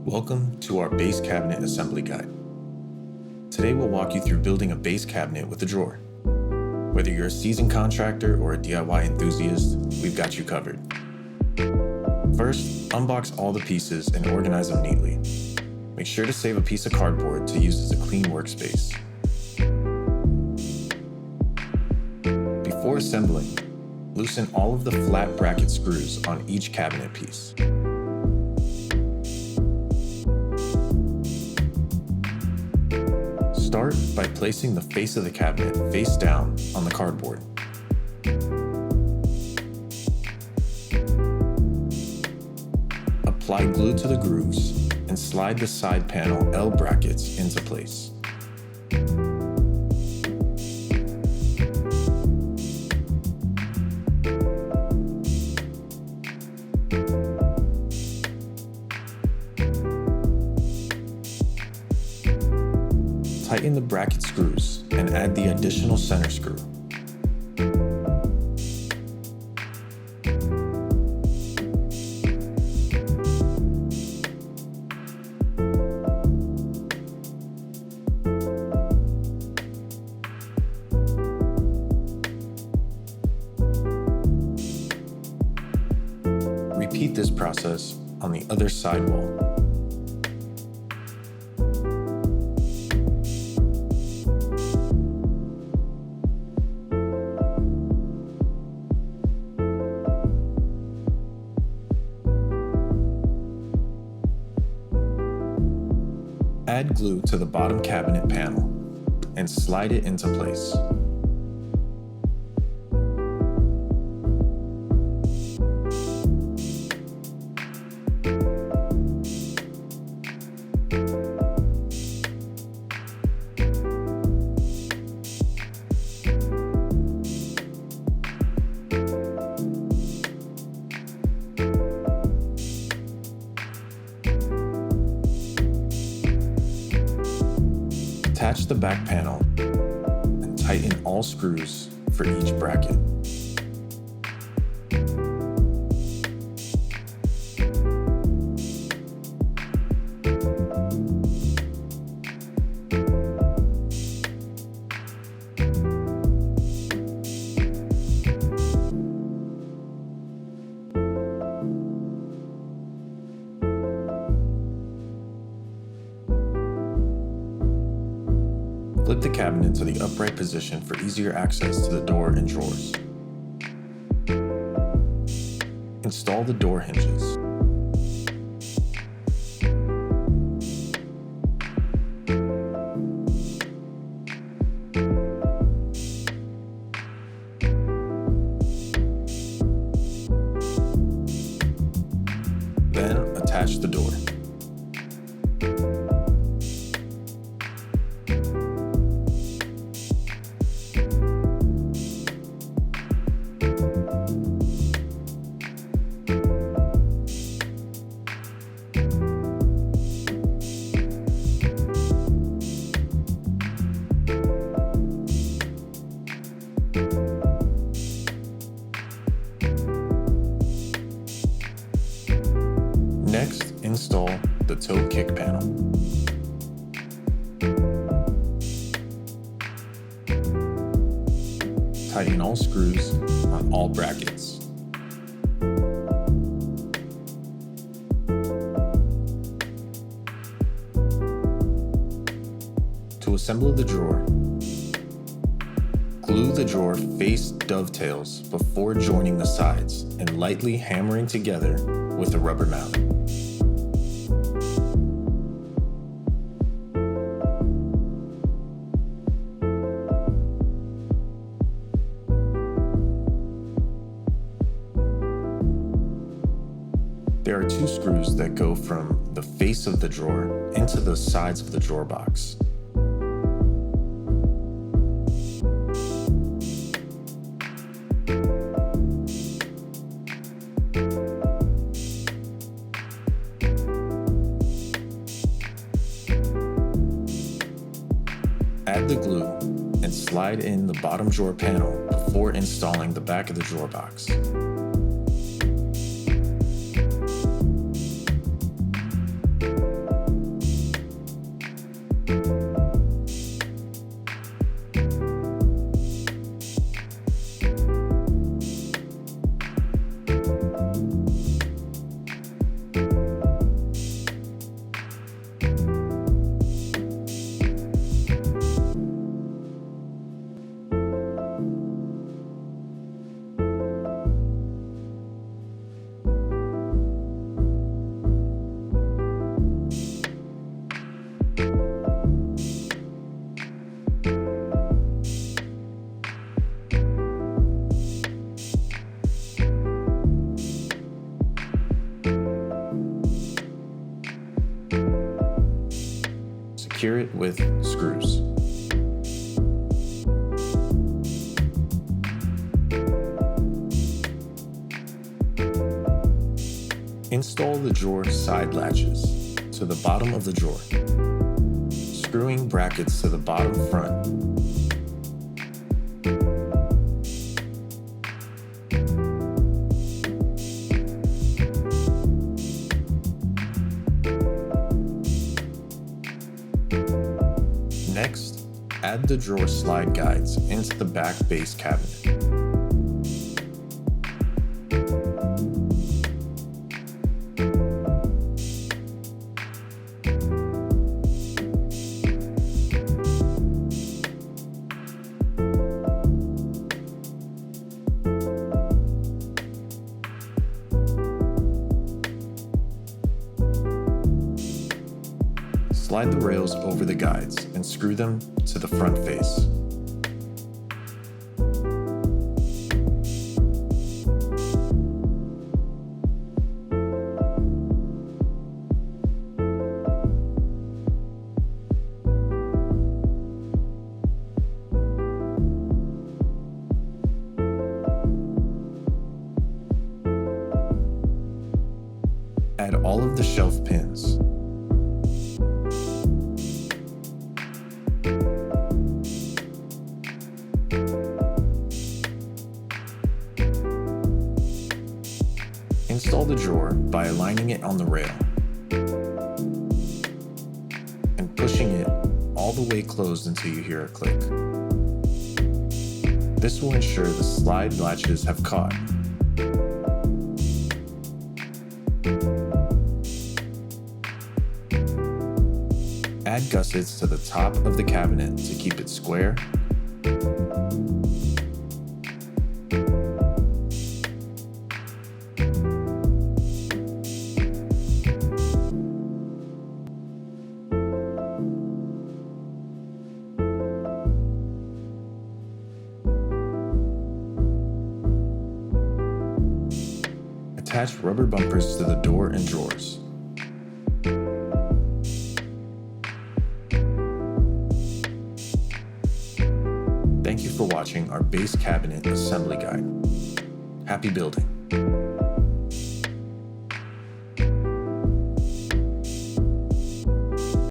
Welcome to our base cabinet assembly guide. Today we'll walk you through building a base cabinet with a drawer. Whether you're a seasoned contractor or a DIY enthusiast, we've got you covered. First, unbox all the pieces and organize them neatly. Make sure to save a piece of cardboard to use as a clean workspace. Before assembling, loosen all of the flat bracket screws on each cabinet piece. Start by placing the face of the cabinet face down on the cardboard. Apply glue to the grooves and slide the side panel L brackets into place. Tighten the bracket screws and add the additional center screw. Repeat this process on the other side wall. Add glue to the bottom cabinet panel and slide it into place. Attach the back panel and tighten all screws for each bracket. Flip the cabinet to the upright position for easier access to the door and drawers. Install the door hinges. Then attach the door. Next, install the toe kick panel. Tighten all screws on all brackets. To assemble the drawer, glue the drawer face dovetails before joining the sides and lightly hammering together with a rubber mallet. There are two screws that go from the face of the drawer into the sides of the drawer box. Add the glue and slide in the bottom drawer panel before installing the back of the drawer box. secure it with screws. Install the drawer side latches to the bottom of the drawer, screwing brackets to the bottom front. Next, add the drawer slide guides into the back base cabinet. Slide the rails over the guides and screw them to the front face. Add all of the shelf pins. Install the drawer by aligning it on the rail and pushing it all the way closed until you hear a click. This will ensure the slide latches have caught. Add gussets to the top of the cabinet to keep it square. Attach rubber bumpers to the door and drawers. Thank you for watching our base cabinet assembly guide. Happy building!